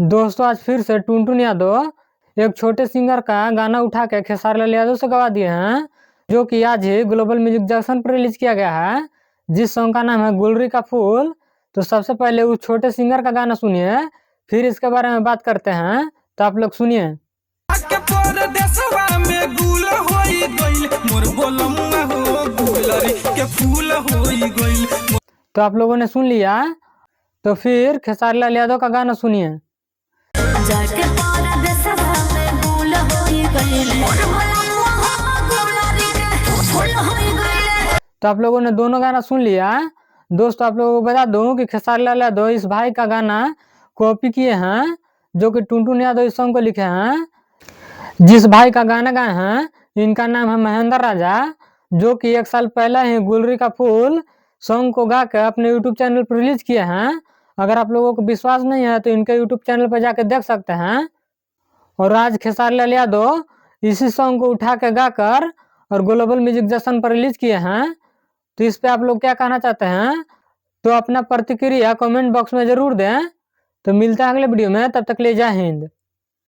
दोस्तों आज फिर से टुनटुन यादव एक छोटे सिंगर का गाना उठा के खेसारी लाल यादव से गवा दिए हैं, जो कि आज ही ग्लोबल म्यूजिक जंक्शन पर रिलीज किया गया है, जिस सॉन्ग का नाम है गुलरी का फूल। तो सबसे पहले उस छोटे सिंगर का गाना सुनिए, फिर इसके बारे में बात करते हैं। तो आप लोग सुनिए। तो आप लोगों ने सुन लिया, तो फिर खेसारी लाल यादव का गाना सुनिए। तो आप लोगों ने दोनों गाना सुन लिया। दोस्तों आप लोगों को बता दूं कि खेसारी लाल यादव इस भाई का गाना कॉपी किए हैं, जो कि टुनटुन यादव इस सॉन्ग को लिखे हैं। जिस भाई का गाना गाए हैं इनका नाम है महेंद्र राजा, जो कि 1 साल पहले ही गुलरी का फूल सॉन्ग को गा के अपने यूट्यूब चैनल पर रिलीज किए हैं। अगर आप लोगों को विश्वास नहीं है तो इनके यूट्यूब चैनल पर जाकर देख सकते हैं। और आज खेसारी लाल यादव इसी सॉन्ग को उठा के गाकर और ग्लोबल म्यूजिक जंक्शन पर रिलीज किए हैं। तो इस पे आप लोग क्या कहना चाहते हैं, तो अपना प्रतिक्रिया कमेंट बॉक्स में जरूर दें। तो मिलता है अगले वीडियो में, तब तक ले जय हिंद।